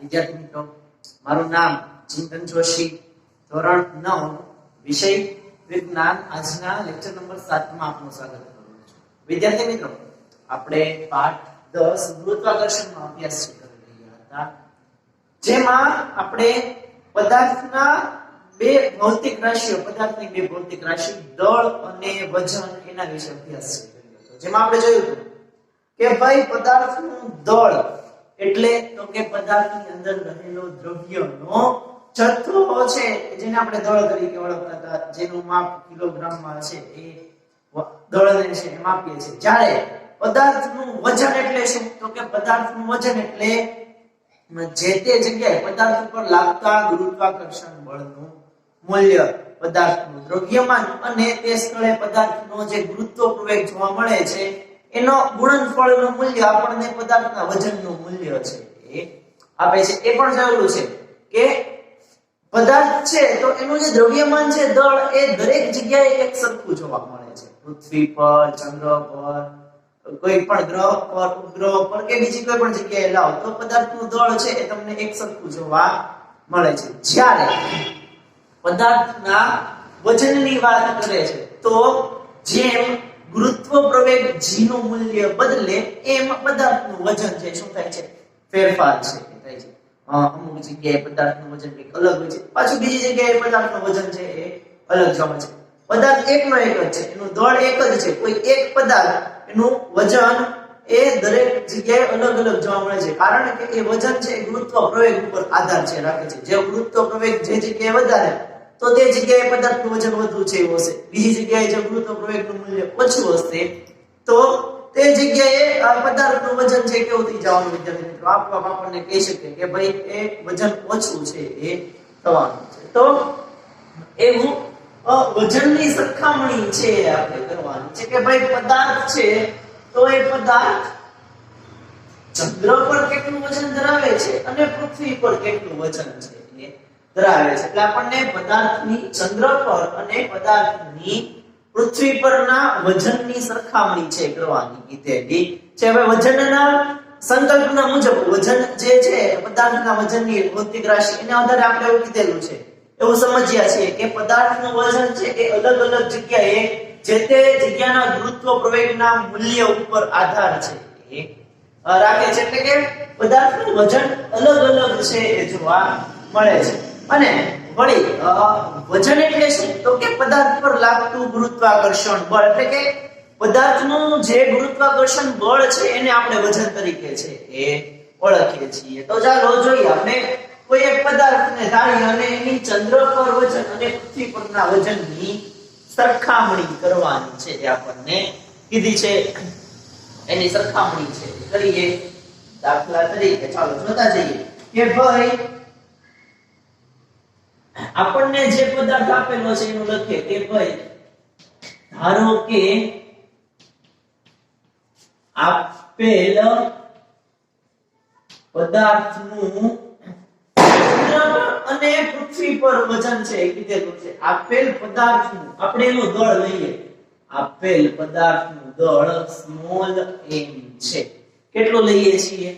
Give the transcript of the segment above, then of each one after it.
વિદ્યાર્થી મિત્રો, મારું નામ ચિંતન જોશી, ધોરણ 9, વિષય વિજ્ઞાન. આજના લેક્ચર નંબર 7 માં આપનું સ્વાગત કરું છું. વિદ્યાર્થી મિત્રો, આપણે પાઠ 10 ગુરુત્વાકર્ષણનો અભ્યાસ કરી રહ્યા હતા, જેમાં આપણે પદાર્થના બે ભૌતિક રાશિઓ, પદાર્થની બે ભૌતિક રાશિ દળ અને વજન, એના વિશે અભ્યાસ કર્યો હતો. જેમાં આપણે જોયું હતું કે ભાઈ પદાર્થનું દળ એટલે તો કે પદાર્થની અંદર રહેલો દ્રવ્યનો જથ્થો છે, જેને આપણે દળ તરીકે ઓળખતા હતા, જેનું માપ કિલોગ્રામમાં છે, એ દળને છે એ માપીએ છીએ. જ્યારે પદાર્થનું વજન એટલે શું? તો કે પદાર્થનું વજન એટલે જે તે જગ્યાએ પદાર્થ ઉપર લાગતા ગુરુત્વાકર્ષણ બળનું મૂલ્ય, પદાર્થનું દ્રવ્યમાન અને તે સ્થળે પદાર્થનો જે ગુરુત્વ પ્રવેગ જોવા મળે છે એનો ગુણનફળનું મૂલ્ય આપણને પદાર્થના વજનનું મૂલ્ય છે એ આપે છે. એ પણ જોયેલું છે કે પદાર્થ છે તો એનું જે દ્રવ્યમાન છે, દળ, એ દરેક જગ્યાએ એક સરખું જોવા મળે છે. પૃથ્વી પર, ચંદ્ર પર, કોઈ પણ ગ્રહ પર, ઉપગ્રહ પર કે બીજી કોઈ પણ જગ્યાએ લાવો તો પદાર્થનું દળ છે એ તમને એક સરખું જોવા મળે છે. જ્યારે પદાર્થના વજનની વાત કરે છે તો જેમ ગુરુત્વ પ્રવેગ g નું મૂલ્ય બદલે એમ પદાર્થનું વજન છે શું થાય છે? ફેરફાર છે થાય છે. અમુક જગ્યાએ પદાર્થનું વજન કંઈક અલગ હોય છે, પાછું બીજી જગ્યાએ પદાર્થનું વજન છે એ અલગ જોવા મળે છે. પદાર્થ એકનો એક જ છે, એનું દળ એક જ છે. કોઈ એક પદાર્થ એનું વજન એ દરેક જગ્યાએ અલગ અલગ જોવા મળે છે, કારણ કે એ વજન છે એ ગુરુત્વ પ્રવેગ ઉપર આધાર છે રાખે છે. જે ગુરુત્વ પ્રવેગ જે જગ્યાએ વધારે તો તે જગ્યાએ પદાર્થનું વજન વધુ છે એવું હશે, બીજી જગ્યાએ જે ગુરુત્વ પ્રવેગનું મૂલ્ય ઓછું હશે તો તે જગ્યાએ પદાર્થનું વજન છે કેવું થઈ જવાનું? વિદ્યાર્થી મિત્રો, આપણને કહી શકીએ કે ભાઈ એ વજન ઓછું છે એ થવાનું છે. તો એવું વજનની સરખામણી છે આપણે કરવાની છે કે ભાઈ પદાર્થ છે તો એ પદાર્થ ચંદ્ર પર કેટલું વજન ધરાવે છે અને પૃથ્વી પર કેટલું વજન છે ધરાવે છે. એટલે આપણને પદાર્થની ચંદ્ર પર અને પદાર્થની પૃથ્વી પરના વજનની સરખામણી છે કરવાની કીધેલી છે. હવે વજનના સંકલ્પના મુજબ વજન જે છે પદાર્થના વજનની ભૌતિક રાશિ, એના આધારે આપણે એવું કીધેલું છે, એવું સમજ્યા છીએ કે પદાર્થનું વજન છે એ અલગ અલગ જગ્યાએ જે તે જગ્યાના ગુરુત્વ પ્રવેગના મૂલ્ય ઉપર આધાર છે એ રાખે છે. એટલે કે પદાર્થનું વજન અલગ અલગ છે એ જોવા મળે છે. અને વળી વજન એટલે શું? તો કે પદાર્થ પર લાગતું ગુરુત્વાકર્ષણ બળ, એટલે કે પદાર્થનું જે ગુરુત્વાકર્ષણ બળ છે એને આપણે વજન તરીકે છે એ ઓળખીએ છીએ. તો ચાલો જોઈએ, આપણે કોઈ એક પદાર્થને ધારી અને એની ચંદ્ર પર વજન અને પૃથ્વી પરના વજનની સરખામણી કરવાની છે એ આપણને કીધી છે. એની સરખામણી છે કરીએ. દાખલા તરીકે ચાલો જોતા જઈએ કે ભાઈ આપણને જે પદાર્થ આપેલો છે એનું લખીએ કે ભાઈ ધારો કે આપેલ પદાર્થનું અને પૃથ્વી પર વજન છે કીધેલું છે. આપેલ પદાર્થનું આપણે એનું દળ લઈએ. આપેલ પદાર્થનું દળ સ્મોલ m છે. કેટલું લઈએ છીએ?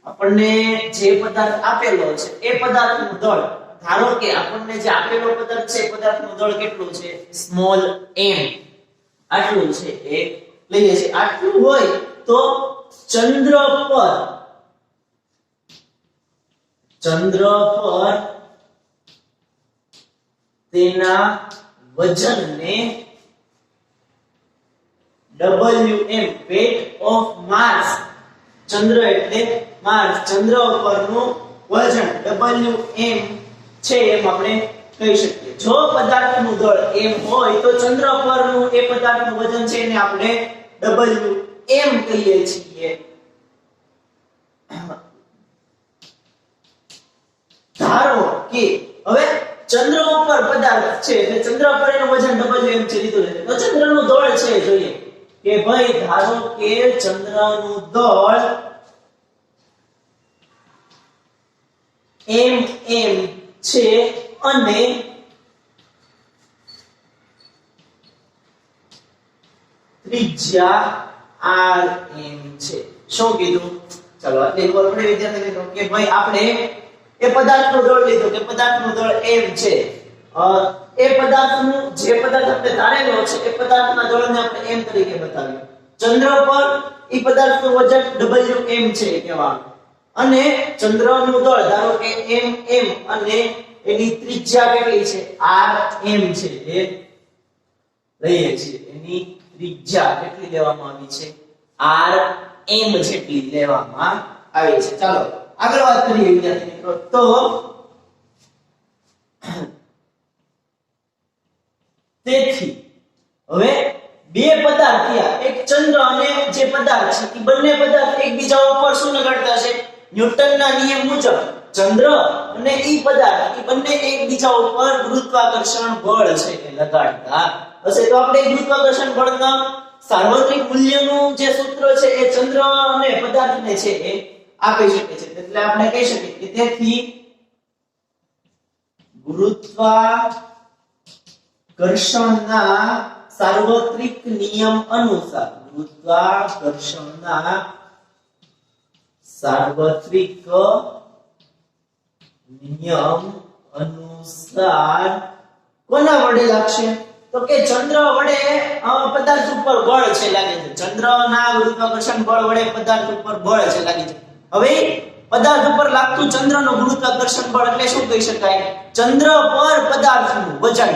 આપણને જે પદાર્થ આપેલો છે એ પદાર્થનું દળ, ધારો કે આપણને જે આપેલો પદાર્થ છે પદાર્થનું દળ કેટલું છે? સ્મોલ m આટલું છે એ લઈએ છીએ. આટલું હોય તો ચંદ્ર પર તેના વજનને Wm, weight of Mars, ચંદ્ર એટલે માર્સ, ચંદ્ર પરનું વજન Wm છે એમ આપણે કહી શકીએ. જો પદાર્થનું દળ m હોય તો ચંદ્ર પરનું એ પદાર્થનું વજન છે એને આપણે Wm કહીએ છીએ. ધારો કે હવે ચંદ્ર ઉપર પદાર્થ છે એટલે ચંદ્ર પર એનું વજન Wm છે લીધું છે, તો ચંદ્રનું દળ છે જોઈએ કે ભાઈ ધારો કે ચંદ્રનું દળ m છે અને ત્રિજ્યા rm છે. શું કીધું? ચલો એટલે ખબર પડી વિદ્યાર્થી મિત્રો કે ભાઈ આપણે એ પદાર્થનું દળ લીધું કે પદાર્થનું દળ m છે, એ પદાર્થનું જે પદાર્થ આપણે ધારેલો છે એ પદાર્થના દળને આપણે m તરીકે બતાવ્યું. ચંદ્ર પર એ પદાર્થનું વજન wm છે કહેવાનું, અને ચંદ્રનું દળ ધારો કે mm અને એની ત્રિજ્યા કેટલી છે rm છે એ લઈએ છીએ. એની ત્રિજ્યા કેટલી લેવામાં આવી છે rm જેટલી લેવામાં આવી છે. ચાલો આગળ વાત કરીએ વિદ્યાર્થી મિત્રો. તો તેથી હવે બે પદાર્થ થયા, એક ચંદ્ર અને જે પદાર્થ છે એ બંને પદાર્થ એકબીજા ઉપર શું લગાડતા છે ન્યૂટનના નિયમ મુજબ. ચંદ્ર અને ઈ પદાર્થ એ બંને એકબીજા ઉપર ગુરુત્વાકર્ષણ બળ છે એ લગાડતા હશે. તો આપણે ગુરુત્વાકર્ષણ બળના સાર્વત્રિક મૂલ્યનું જે સૂત્ર છે એ ચંદ્ર અને પદાર્થને છે એ આપી શકે છે. એટલે આપણે કહી શકીએ કે તેથી ગુરુત્વાકર્ષણના સાર્વત્રિક નિયમ અનુસાર, ગુરુત્વાકર્ષણના સાર્વત્રિક નિયમ અનુસાર કોના વડે લાગશે? તો કે ચંદ્ર વડે પદાર્થ ઉપર બળ છે લાગે છે. ચંદ્રના ગુરુત્વાકર્ષણ બળ વડે પદાર્થ ઉપર બળ છે લાગે છે. હવે પદાર્થ ઉપર લાગતું ચંદ્રનું ગુરુત્વાકર્ષણ બળ એટલે શું કહી શકાય? ચંદ્ર પર પદાર્થનું વજન.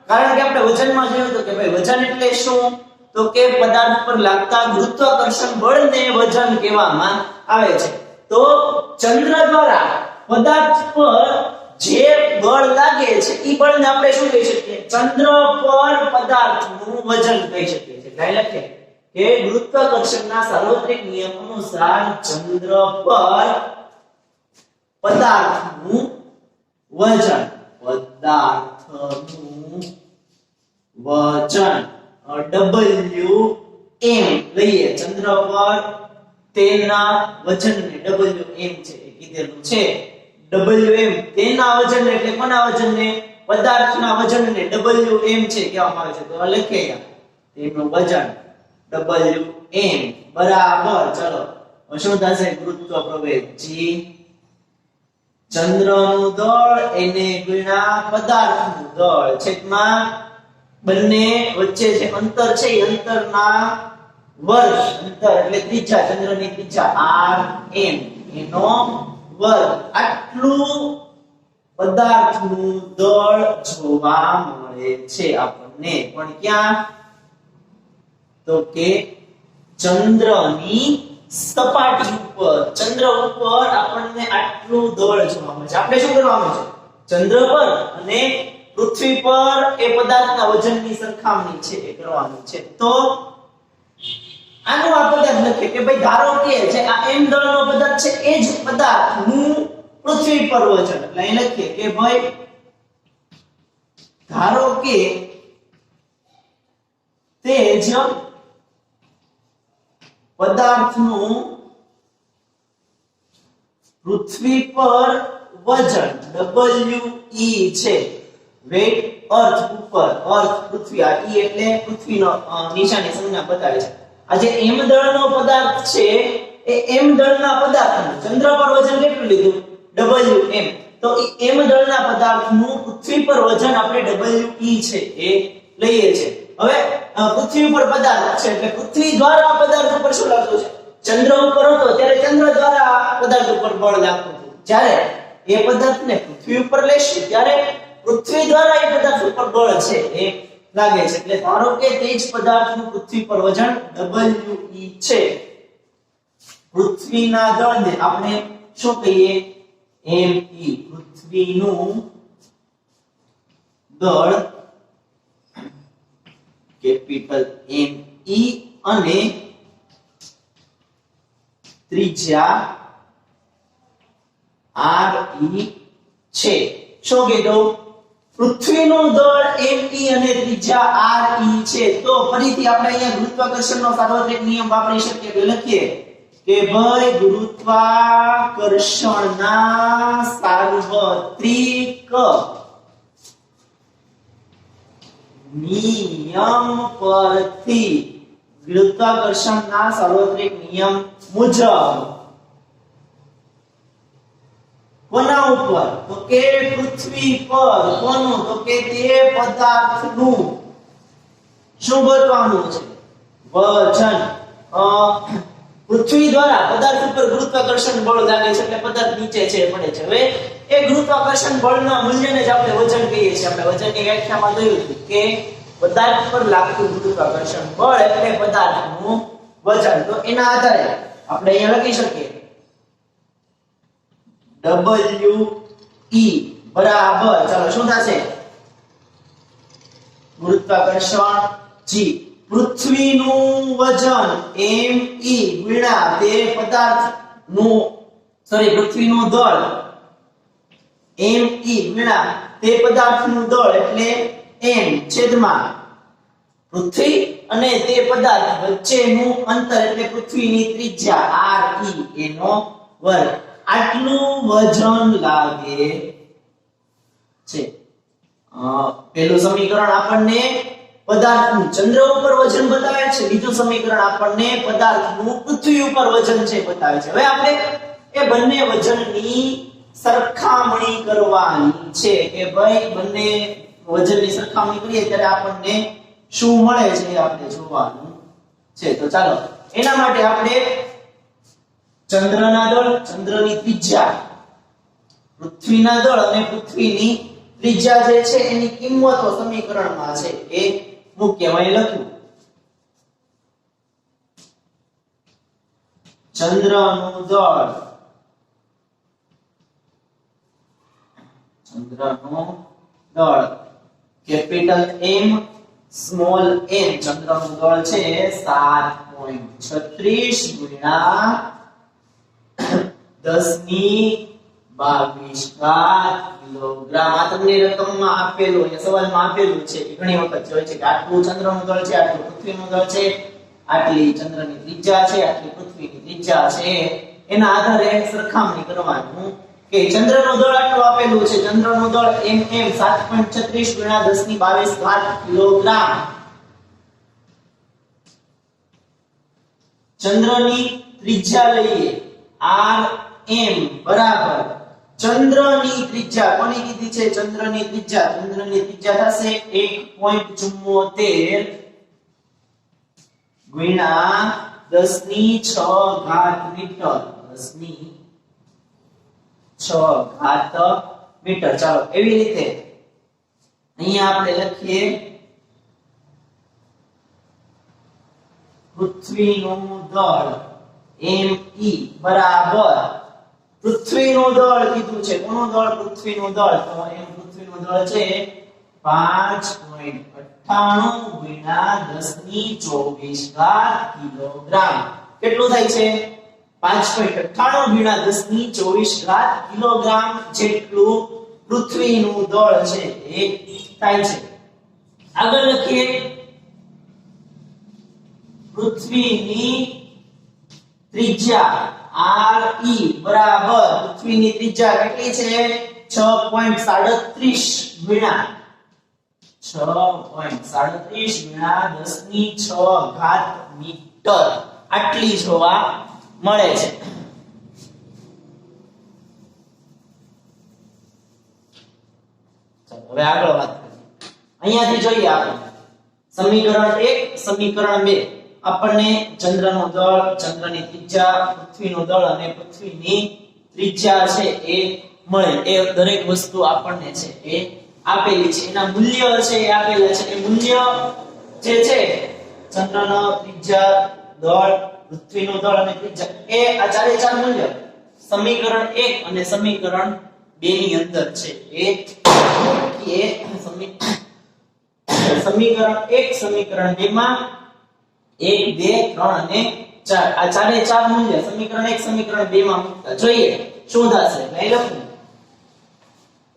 કારણ કે આપણે વજનમાં જોયું તો કે ભાઈ વજન એટલે શું? તો કે પદાર્થ પર લાગતા ગુરુત્વાકર્ષણ બળને વજન કહેવામાં આવે છે. તો ચંદ્ર દ્વારા પદાર્થ પર જે બળ લાગે છે એ બળને આપણે શું કહી શકીએ? ચંદ્ર પર પદાર્થનું વજન કહી શકીએ છીએ. એટલે લખીએ કે ગુરુત્વાકર્ષણના સાર્વત્રિક નિયમ અનુસાર ચંદ્ર પર પદાર્થનું વજન, પદાર્થનું વજન Wm લઈએ. ચંદ્ર પર તેના વજનને Wm છે એ કીધેલું છે. Wm તેના વજન એટલે કોના વજનને? પદાર્થના વજનને Wm છે કહેવામાં આવે છે. તો લખીએ તેનું વજન Wm બરાબર, ચલો શું થશે? ગુરુત્વ પ્રવેગ g ચંદ્રનું દળ એને ગુણ્યા પદાર્થનું દળ છેદમાં બંને વચ્ચે જે અંતર છે એ અંતરના વર્ગ, અંતર એટલે ત્રિજ્યા, ચંદ્રની ત્રિજ્યા rm એનો વર્ગ. આટલું પદાર્થનું દળ જોવા મળે છે આપણને. પણ ક્યાં? તો કે ચંદ્રની સપાટી ઉપર, ચંદ્ર ઉપર આપણને આટલું દળ જોવા મળે છે. આપણે શું કરવાનું છે? ચંદ્ર પર અને પૃથ્વી પર એ પદાર્થના વજનની સરખામણી છે એ કરવાની છે. તો આનો આ પદાર્થ લખે કે ભાઈ ધારો કે જે આ m દળનો પદાર્થ છે એ જ પદાર્થનું પૃથ્વી પર વજન. એટલે અહીં લખીએ કે ભાઈ ધારો કે તે જ પદાર્થનું પૃથ્વી પર વજન We છે. વેટ અર્થ ઉપર, અર્થ પૃથ્વી, આ E એટલે પૃથ્વીનો નિશાની સંજ્ઞા બતાવે છે. આ જે m દળનો પદાર્થ છે એ m દળના પદાર્થનું ચંદ્ર પર વજન કેટલું લીધું? Wm. તો એ m દળના પદાર્થનું પૃથ્વી પર વજન આપણે We છે એ લઈએ છે. હવે પૃથ્વી ઉપર પદાર્થ છે એટલે પૃથ્વી દ્વારા પદાર્થ ઉપર શું લાગતું છે? ચંદ્ર ઉપર હતો ત્યારે ચંદ્ર દ્વારા પદાર્થ ઉપર બળ લાગતું હતું. જ્યારે એ પદાર્થને પૃથ્વી ઉપર લેશું ત્યારે પૃથ્વી દ્વારા એ પદાર્થ ઉપર બળ છે એ લાગે છે. એટલે ધારો કે તે જ પદાર્થનું પૃથ્વી પર વજન We છે. પૃથ્વીના દળને આપણે શું કહીએ? Me. પૃથ્વીનું દળ કેપિટલ Me અને ત્રિજ્યા re છે. શું કીધું? પૃથ્વીનું દળ Me અને ત્રિજ્યા re છે. તો ફરીથી આપણે અહીંયા ગુરુત્વાકર્ષણનો સાર્વત્રિક નિયમ વાપરી શકીએ. તો લખીએ કે ભાઈ ગુરુત્વાકર્ષણના સાર્વત્રિક નિયમ પરથી, ગુરુત્વાકર્ષણના સાર્વત્રિક નિયમ મુજબ કોના ઉપર? તો કે પૃથ્વી પર. કોનું? તો કે તે પદાર્થનું શું ગોતવાનું છે? વજન. પૃથ્વી દ્વારા પદાર્થ ઉપર ગુરુત્વાકર્ષણ બળ લાગે છે એટલે પદાર્થ નીચે છે પડે છે. હવે એ ગુરુત્વાકર્ષણ બળના મૂલ્યને જ આપણે વજન કહીએ છીએ. આપણે વજનની વ્યાખ્યામાં જોયું હતું કે પદાર્થ પર લાગતું ગુરુત્વાકર્ષણ બળ એટલે પદાર્થનું વજન. તો એના આધારે આપણે અહીંયા લખી શકીએ WE બરાબર, ચાલો શું થશે? ગુરુત્વાકર્ષણ G, પૃથ્વીનું વજન ME ગુણ્યા તે પદાર્થનું પૃથ્વીનું દળ ME ગુણ્યા તે પદાર્થનું દળ એટલે m છેદમાં પૃથ્વી અને તે પદાર્થ વચ્ચેનું અંતર એટલે પૃથ્વીની ત્રિજ્યા RE એનો વર્ગ. આટલું વજન લાગે છે. પહેલું સમીકરણ આપણને પદાર્થનું ચંદ્ર ઉપર વજન બતાવે છે. બીજું સમીકરણ આપણને પદાર્થનું પૃથ્વી ઉપર વજન છે બતાવે છે. હવે આપણે એ બંને વજનની સરખામણી કરવાની છે કે ભાઈ બંને વજનની સરખામણી કરીએ ત્યારે આપણને શું મળે છે એ આપણે જોવાનું છે. તો ચાલો એના માટે આપણે ચંદ્રના દળ, ચંદ્રની ત્રિજ્યા, પૃથ્વીના દળ અને પૃથ્વીની ત્રિજ્યા જે છે એની કિંમતો સમીકરણમાં છે એ મુખ્યમાં લખ્યું. ચંદ્રનું દળ, કેપિટલ M સ્મોલ m, ચંદ્રનું દળ છે 7.36 ગુણ્યા 1022 કિલોગ્રામ. આ તમને રકમમાં આપેલું, એ સવાલમાં આપેલું છે. ઘણી વખત હોય છે કે આટલું ચંદ્રનું દળ છે, આટલું પૃથ્વીનું દળ છે, આટલી ચંદ્રની ત્રિજ્યા છે, આટલી પૃથ્વીની ત્રિજ્યા છે. એના આધારે સરખામણી કરવાનું કે ચંદ્રનું દળ આટલું આપેલું છે, ચંદ્રનું દળ mm 7.36 ગુણ્યા 1022 કિલોગ્રામ. ચંદ્રની ત્રિજ્યા લઈએ rm બરાબર ચંદ્રની ત્રિજ્યા કોની કીધી છે? ચંદ્રની ત્રિજ્યા. ચંદ્રની ત્રિજ્યા થશે 1.74 ગુણ્યા 10⁶ મીટર. 10⁶ મીટર. ચાલો એવી રીતે અહીંયા આપણે લખીએ પૃથ્વીનું દળ ME બરાબર પૃથ્વીનું દળ કીધું છે. કોનું દળ? પૃથ્વીનું દળ. તો એમ પૃથ્વીનું દળ છે 5.98 ગુણ્યા 10⁻²4 કિલોગ્રામ. કેટલું થાય છે? 5.98 ગુણ્યા 10⁻²4 કિલોગ્રામ જેટલું પૃથ્વીનું દળ છે એ થાય છે. આગળ લખીએ પૃથ્વીની ત્રિજ્યા RE બરાબર પૃથ્વીની ત્રિજ્યા કેટલી છે? 6.37 ગુણ્યા 10⁶ મીટર આટલી જોવા મળે છે. ચાલો હવે આગળ વાત કરીએ. અહીંયાથી જોઈએ આપણે સમીકરણ 1, સમીકરણ 2 આપણને ચંદ્રનું દળ, ચંદ્રની ત્રિજ્યા, પૃથ્વીનું દળ અને પૃથ્વીની ત્રિજ્યા છે એ મળે. એ દરેક વસ્તુ આપણને છે એ આપેલી છે. એના મૂલ્ય છે એ આપેલા છે. એ મૂલ્ય જે છે ચંદ્રનો ત્રિજ્યા, દળ, પૃથ્વીનું દળ અને ત્રિજ્યા એ આ ચારે ચાર મૂલ્ય સમીકરણ 1 અને સમીકરણ 2 ની અંદર છે. એ સમીકરણ 1, સમીકરણ 2 માં 1, 2, 3 અને 4 આ ચારે ચાર મૂલ્ય સમીકરણ 1, સમીકરણ 2 માં મૂકતા જોઈએ શું થશે. લઈ લખું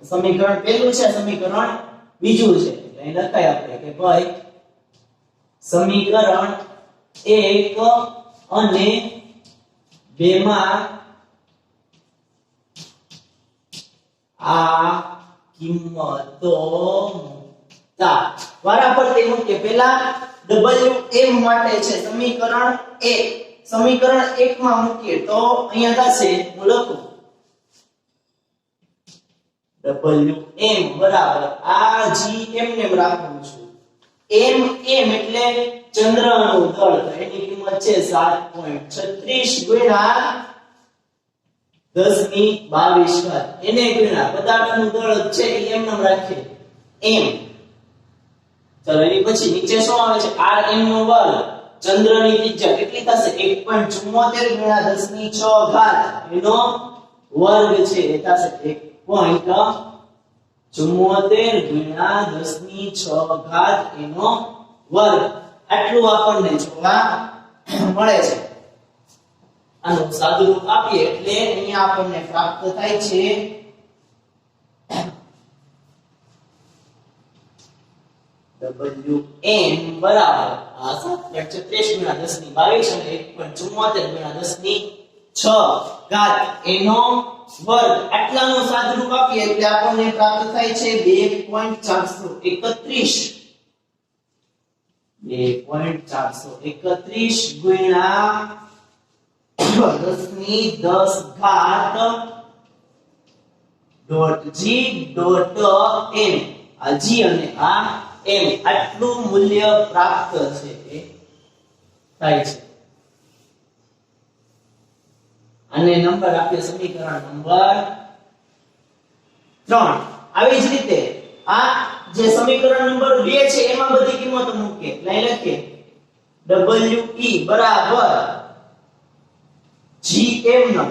સમીકરણ પહેલું છે, સમીકરણ બીજું છે. લઈ લખાય આપણે કે ભાઈ સમીકરણ 1 અને 2 માં આ કિંમતો મૂકતા વારાફરતી મૂકીએ. પહેલા Wm માટે છે સમીકરણ 1, સમીકરણ 1 માં મૂકીએ તો અહીંયા થશે હું લખું Wm બરાબર આ g એમને રાખવાનું છે m એટલે ચંદ્રનું દળ તો એની કિંમત છે 7.36 ગુણ્યા 10 ની 22 ઘાત એને ગુણ્યા પદાર્થનું દળ છે એ એમ નામ રાખીએ m ચલો એની પછી નીચે શું આવે છે rm નો વર્ગ ચંદ્રની ત્રિજ્યા કેટલી થશે 1.74 ગુણ્યા 10 ની 6 ઘાત એનો વર્ગ છે એ થશે 1.74 ગુણ્યા 10 ની 6 ઘાત એનો વર્ગ આટલું આપણને જોવા મળે છે આનું સાદુરૂપ આપીએ એટલે અહીંયા આપણને પ્રાપ્ત થાય છે Wm બરાબર 7.36 ગુણ્યા 10 ની 22 અને 1.74 ગુણ્યા 10 ની 6 ઘાત એનો વર્ગ આટલાનું સાદુરૂપ આપીએ એટલે આપણને પ્રાપ્ત થાય છે 2.431 ગુણ્યા 10 ની 10 ઘાત ડોટ g ડોટ m આ g અને આ m આટલું મૂલ્ય પ્રાપ્ત છે એ થાય છે અને નંબર આપીએ સમીકરણ નંબર 3 આવી જ રીતે આ જે સમીકરણ નંબર 2 છે એમાં બધી કિંમતો મૂકીએ લઈ લખીએ We બરાબર gm નો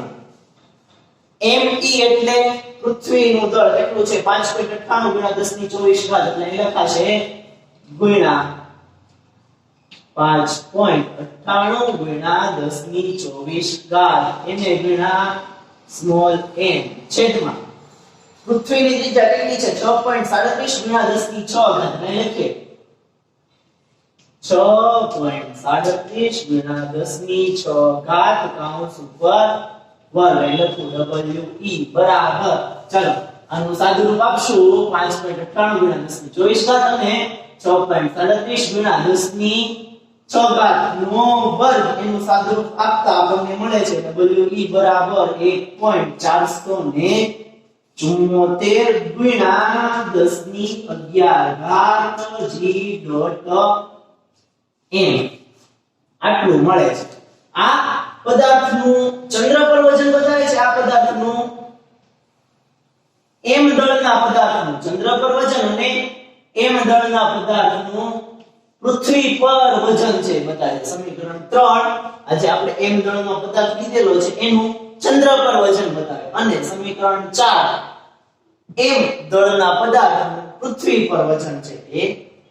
me એટલે પૃથ્વીનું દળ કેટલું છે 5.98 ગુણ્યા 10 ની 24 ઘાત એટલે અહીં લખાશે ગુણ્યા 5.98 ગુણ્યા 10 ની 24 ઘાત એને ગુણ્યા સ્મોલ m છેદમાં પૃથ્વીની ત્રિજ્યા કેટલી છે 6.37 ગુણ્યા 10 ની 6 ઘાત એટલે લખીએ 6.37 ગુણ્યા 10 ની 6 ઘાત કૌંસ ઉપર વર્ગ લખું We બરાબર ચલો આનું સાદુરૂપ આપશું 5.98 ગુણ્યા 10 ની 24 ઘાત અને 6.37 ગુણ્યા 10 ની 6 ઘાત નો વર્ગ એનું સાદુરૂપ આપતા આપણને મળે છે We બરાબર 1.474 ગુણ્યા 10 ની 11 ઘાત g ડોટ m આટલું મળે છે આ પદાર્થનું ચંદ્ર પર વજન બતાવે છે આ પદાર્થનું m દળના પદાર્થનું ચંદ્ર પર વજન અને m દળના પદાર્થનું પૃથ્વી પર વજન છે બતાવે સમીકરણ 3 આજે આપણે m દળનો પદાર્થ લીધેલો છે એનું ચંદ્ર પર વજન બતાવે અને સમીકરણ 4 m દળના પદાર્થનું પૃથ્વી પર વજન છે એ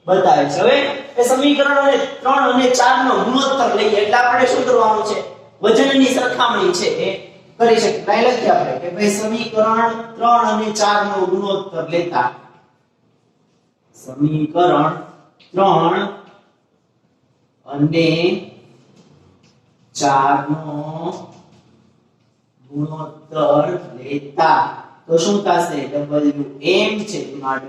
બતાવે છે હવે એ સમીકરણ 3 અને 4 નો ગુણોત્તર લઈએ એટલે આપણે શું કરવાનું છે વજનની સરખામણી છે એ કરી શકીએ લખીએ આપણે કે ભાઈ સમીકરણ 3 અને 4 નો ગુણોત્તર લેતા સમીકરણ 3 અને 4 નો ગુણોત્તર લેતા તો શું થશે Wm છેદમાં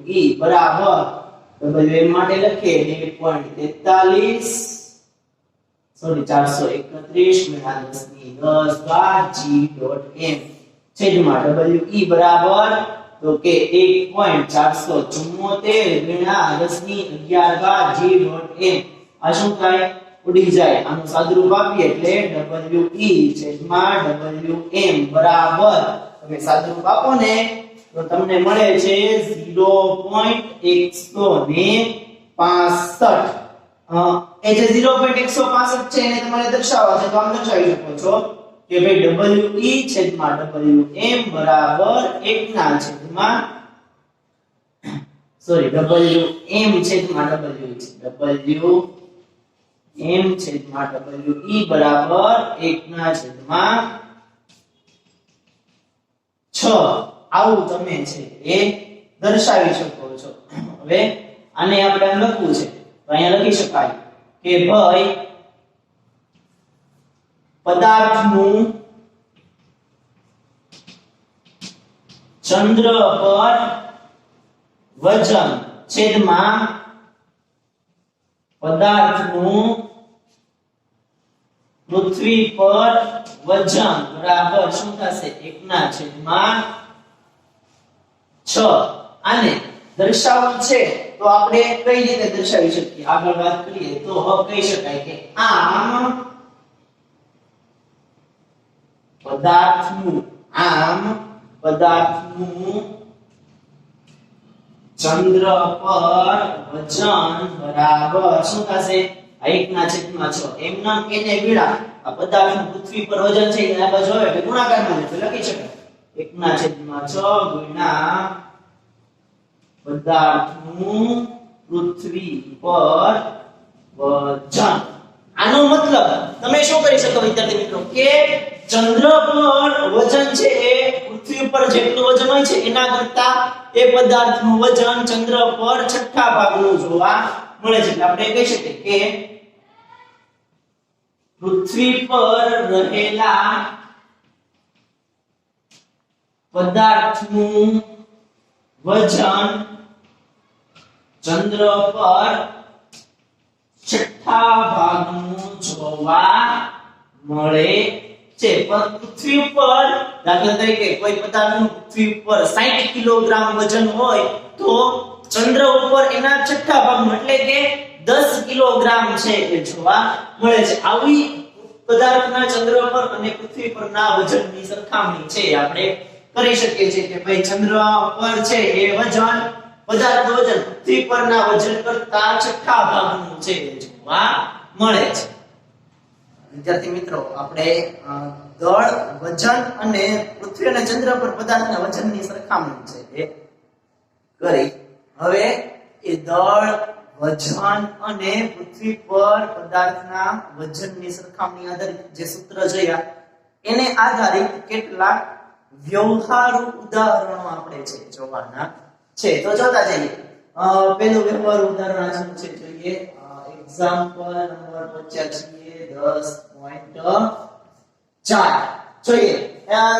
We બરાબર Wm માટે લખીએ 2.43 431 ગુણ્યા 10 ની 10 ઘાત g ડોટ m છેદમાં We બરાબર તો કે 1.474 ગુણ્યા 10 ની 11 ઘાત g ડોટ m આ શું થાય ઉડી જાય આનું સાદુરૂપ આપીએ એટલે We છેદમાં Wm બરાબર તમે સાદુરૂપ આપો ને તો તમને મળે છે 0.165 એ જે 0.165 છે એને તમારે દર્શાવવા છે તો આમ દર્શાવી શકો છો કે ભાઈ We છેદમાં Wm બરાબર 1 ના છેદમાં Wm છેદમાં Wm છેદમાં We બરાબર 1 ના છેદમાં 6 આવું તમે છે એ દર્શાવી શકો છો હવે આને આપણે આમ લખવું છે તો અહીંયા લખી શકાય કે ભાઈ પદાર્થનું ચંદ્ર પર વજન છેદમાં પદાર્થનું પૃથ્વી પર વજન બરાબર શું થશે 1 ના છેદમાં 6 આને દર્શાવવું છે તો આપણે કઈ રીતે દર્શાવી શકીએ આગળ વાત કરીએ તો કહી શકાય કે આમ પદાર્થનું ચંદ્ર પર વજન બરાબર શું થશે 1/6 એમના એને ગુણા આ પદાર્થનું પૃથ્વી પર વજન છે એને આપણે જોવે કે ગુણાકારમાં લખી શકાય 1/6 ગુણ્યા પદાર્થનું પૃથ્વી પર વજન આનો મતલબ તમે શું કરી શકો વિદ્યાર્થી મિત્રો કે ચંદ્ર પર વજન છે એ પૃથ્વી પર જેટલું વજન હોય છે એના કરતા એ પદાર્થનું વજન ચંદ્ર પર છઠ્ઠા ભાગનું જોવા મળે છે એટલે આપણે કહી શકીએ કે પૃથ્વી પર રહેલા પદાર્થનું વજન ચંદ્ર પર છઠ્ઠા ભાગનું જોવા મળે છે પણ પૃથ્વી ઉપર દાખલા તરીકે કોઈ પદાર્થનું પૃથ્વી ઉપર 60 કિલોગ્રામ વજન હોય તો ચંદ્ર ઉપર એના છઠ્ઠા ભાગનું એટલે કે 10 કિલોગ્રામ છે એ જોવા મળે છે આવી પદાર્થના ચંદ્ર પર અને પૃથ્વી પરના વજનની સરખામણી છે આપણે કરી શકીએ છીએ કે ભાઈ ચંદ્ર પર છે એ વજન પદાર્થનું વજન પૃથ્વી પરના વજન કરતા છઠ્ઠા ભાગનું છે એ જોવા મળે છે વિદ્યાર્થી મિત્રો આપણે દળ વજન અને પૃથ્વી અને ચંદ્ર પર પદાર્થના વજનની સરખામણી છે એ કરી હવે એ દળ વજન અને પૃથ્વી પર પદાર્થના વજનની સરખામણી આધારિત જે સૂત્ર જોયા એને આધારિત કેટલાક વ્યવહારુ ઉદાહરણો આપણે છે જોવાના છે તો જોતા જઈએ પહેલું વ્યવહારુ ઉદાહરણ શું છે જોઈએ એક્ઝામ્પલ નંબર 10.4 જોઈએ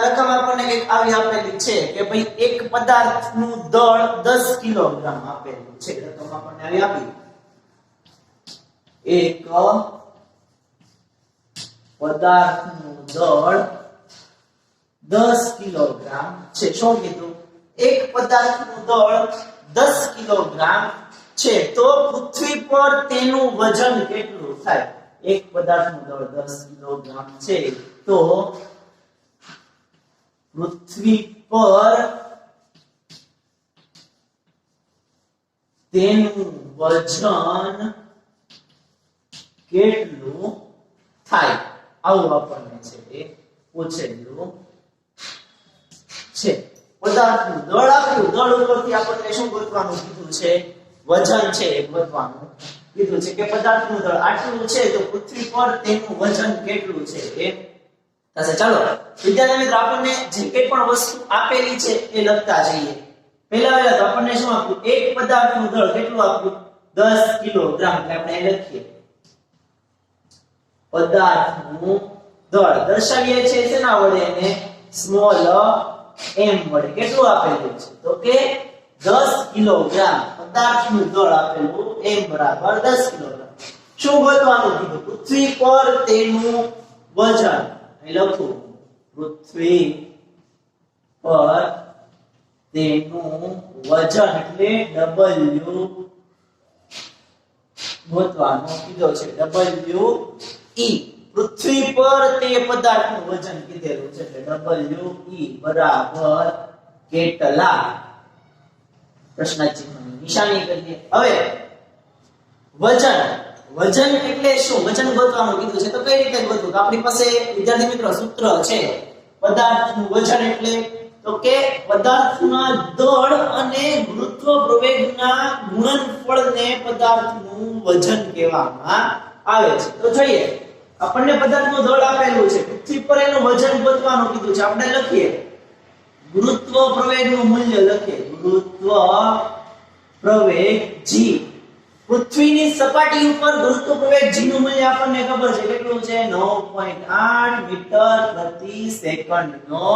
રકમ આપણને કંઈક આવી આપેલી છે કે ભાઈ એક પદાર્થનું દળ 10 કિલોગ્રામ આપેલું છે રકમ આપણને આવી આપી એક પદાર્થનું દળ 10 કિલોગ્રામ છે શું કીધું એક પદાર્થનું દળ 10 કિલોગ્રામ છે તો પૃથ્વી પર તેનું વજન કેટલું થાય એક પદાર્થનું દળ 10 કિલોગ્રામ છે તો પૃથ્વી પર તેનું વજન કેટલું થાય આવું આપણને છે એ પૂછેલું છે પદાર્થનું દળ આપ્યું દળ ઉપરથી આપણને શું ગોતવાનું કીધું છે વજન છે એ ગોતવાનું કીધું છે કે પદાર્થનું દળ આટલું છે તો પૃથ્વી પર તેનું વજન કેટલું છે એ થશે ચાલો વિદ્યાર્થી મિત્રો આપણને જે કંઈ પણ વસ્તુ આપેલી છે એ લખતા જઈએ પહેલા તો આપણને શું આપ્યું એક પદાર્થનું દળ કેટલું આપ્યું 10 કિલોગ્રામ એટલે આપણે લખીએ પદાર્થનું દળ દર્શાવીએ છીએ શેના વડે એને સ્મોલ m વડે કેટલું આપેલું છે તો કે 10 કિલોગ્રામ પદાર્થનું દળ આપેલું m બરાબર 10 કિલોગ્રામ શું ગોતવાનું કીધું પૃથ્વી પર તેનું વજન લખું પૃથ્વી પર તેનું વજન એટલે w ગોતવાનું કીધો છે we પૃથ્વી પર તે પદાર્થનું વજન કીધેલું છે એટલે we બરાબર કેટલા પ્રશ્નાર્થ ચિહ્નની નિશાની કરીએ હવે વજન એટલે શું વજન ગોતવાનું કીધું છે તો કઈ રીતે ગોતવું તો આપણી પાસે વિદ્યાર્થી મિત્રો સૂત્ર છે પદાર્થનું વજન એટલે તો કે પદાર્થના દળ અને ગુરુત્વ પ્રવેગના ગુણનફળને પદાર્થનું વજન કહેવામાં આવે છે તો જોઈએ આપણને પદાર્થનું દળ આપેલું છે પૃથ્વી પર એનું વજન ગોતવાનું કીધું છે આપણે લખીએ ગુરુત્વ પ્રવેગનું મૂલ્ય લખીએ ગુરુત્વ પ્રવેગ g પૃથ્વીની સપાટી ઉપર ગુરુત્વ પ્રવેગ g નું મૂલ્ય આપણને ખબર છે કેટલું છે 9.8 મીટર પ્રતિ સેકન્ડ નો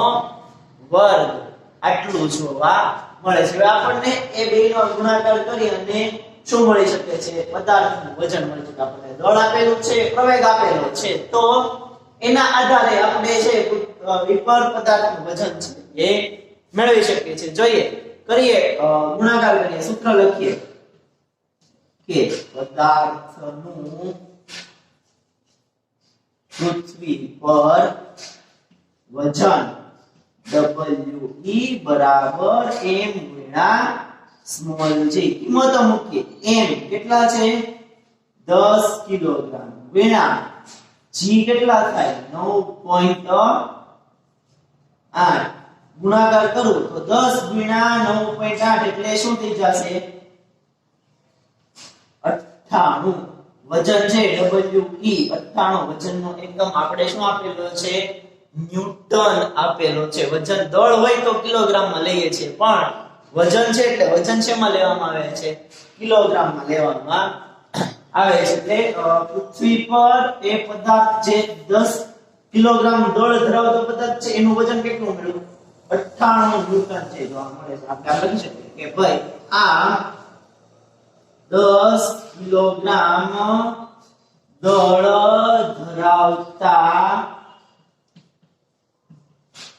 વર્ગ આટલું જોવા મળે છે હવે આપણને એ બેનો ગુણાકાર કરી અને શું મળી શકે છે પદાર્થનું વજન મળી શકે આપણને દળ આપેલું છે પ્રવેગ આપેલો છે તો એના આધારે આપણે છે વિપર પદાર્થનું વજન છે એ મેળવી શકીએ છીએ જોઈએ કરીએ ગુણાકાર કરીએ સૂત્ર લખીએ કે પદાર્થનું પૃથ્વી પર વજન WE બરાબર m ગુણ્યા સ્મોલ g કિંમતો મૂકીએ m કેટલા છે 10 કિલોગ્રામ ગુણ્યા g કેટલા થાય 9.8 ગુણાકાર કરું તો 10 ગુણ્યા 9.8 એટલે શું થઈ જશે 98 વજન છે WE 98 વજનનો એકમ આપણે શું આપેલો છે ન્યૂટન આપેલો છે વજન દળ હોય તો કિલોગ્રામમાં લઈએ છીએ પણ વજન છે એટલે વજન શેમાં લેવામાં આવે છે કિલોગ્રામમાં લેવામાં આવે છે એટલે પૃથ્વી પર એ પદાર્થ જે 10 કિલોગ્રામ દળ ધરાવતો પદાર્થ છે એનું વજન કેટલું મળ્યું 98 ન્યૂટન છે જોવા મળે છે આપણે આ લખી શકીએ કે ભાઈ આ 10 કિલોગ્રામ દળ ધરાવતા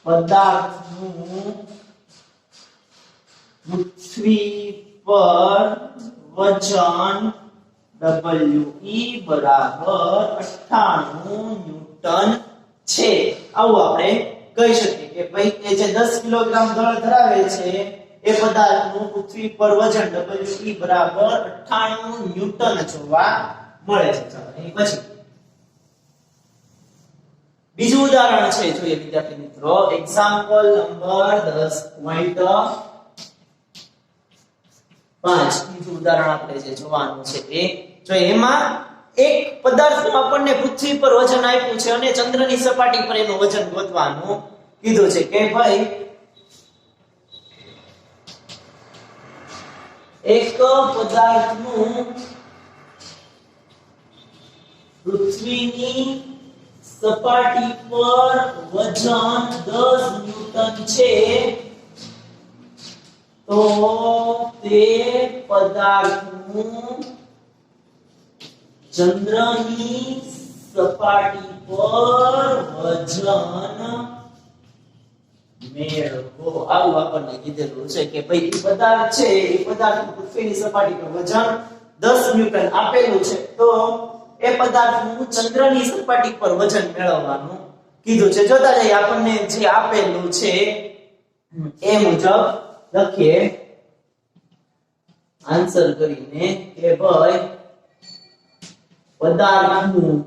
પદાર્થનું પૃથ્વી પર વજન WE બરાબર 98 ન્યૂટન છે આવું આપણે કહી શકીએ કે ભાઈ એ જે 10 કિલોગ્રામ દળ ધરાવે છે એ પદાર્થનું પૃથ્વી પર વજન WE બરાબર 98 ન્યૂટન જોવા મળે છે ચાલો અહીં પછી બીજું ઉદાહરણ છે જોઈએ વિદ્યાર્થી મિત્રો એક્ઝામ્પલ નંબર 10.5 બીજું ઉદાહરણ આપણે જે જોવાનું છે એ જો એમાં એક પદાર્થનું આપણને પૃથ્વી પર વજન આપ્યું છે અને ચંદ્રની સપાટી પર એનું વજન ગોતવાનું કીધું છે કે ભાઈ એક પદાર્થનું પૃથ્વીની સપાટી પર વજન 10 ન્યૂટન છે તો તે પદાર્થનું ચંદ્રની સપાટી પર વજન મેળવો આવું આપણને કીધેલું છે કે ભાઈ એ પદાર્થ છે એ પદાર્થનું પૃથ્વીની સપાટી પર વજન 10 ન્યૂટન આપેલું છે તો એ પદાર્થનું ચંદ્રની સપાટી પર વજન મેળવવાનું કીધું છે જોતા જઈએ આપણને જે આપેલું છે એ મુજબ લખીએ આન્સર કરીને કે ભાઈ પદાર્થનું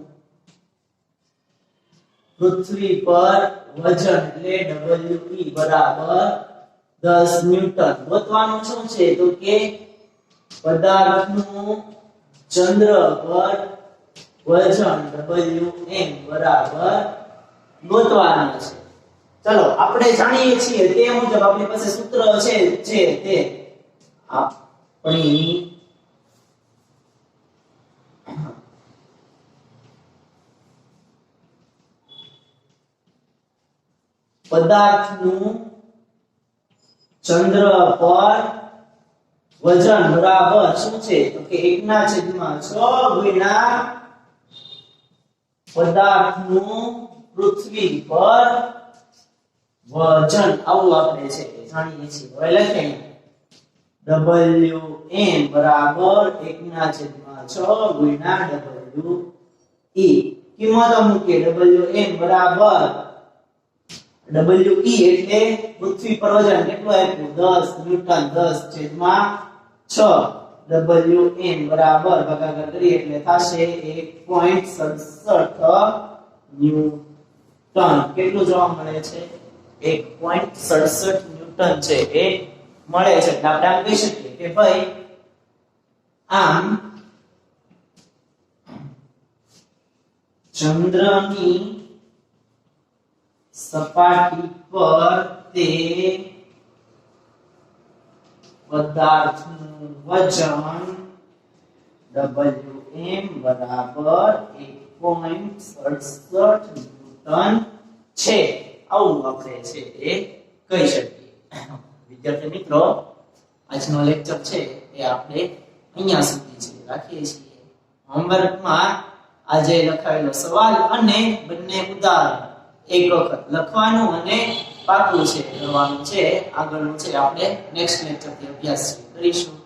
પૃથ્વી પર વજન એટલે WE બરાબર 10 ન્યૂટન ગોતવાનું શું છે તો કે પદાર્થનું ચંદ્ર પર વજન WM બરાબર ગોતવાનું છે ચલો આપણે જાણીએ છીએ તે મુજબ આપણી પાસે સૂત્ર છે તે આપણી પદાર્થનું ચંદ્ર પર વજન બરાબર શું છે તો કે 1/6 ગુણ્યા પદાર્થનું પૃથ્વી પર વજન આવું આપણે છે જાણીએ છીએ હવે લખીએ WM બરાબર 1/6 ગુણ્યા WE કિંમતો મૂકીએ WM બરાબર WE એટલે પૃથ્વી પર વજન કેટલું આપ્યું 10 ન્યૂટન 10/6 WM બરાબર ભાગાકાર કરીએ એટલે થશે 1.67 ન્યૂટન કેટલું જોવા મળે છે 1.67 ન્યૂટન છે એ મળે છે એટલે આપણે આમ કહી શકીએ કે ભાઈ આમ ચંદ્રની સપાટી પર તે પદાર્થનું વજન WM બરાબર 1.67 ન્યૂટન છે આવું આપણે છે એ કહી શકીએ વિદ્યાર્થી મિત્રો આજનો લેક્ચર છે એ આપણે અહીંયા સુધી છે રાખીએ છીએ હોમવર્કમાં આજે લખાયેલો સવાલ અને બંને ઉદાહરણ એક વખત લખવાનું અને પાકું છે કરવાનું છે, આગળનું છે આપણે નેક્સ્ટ લેક્ચરથી અભ્યાસ કરીશું.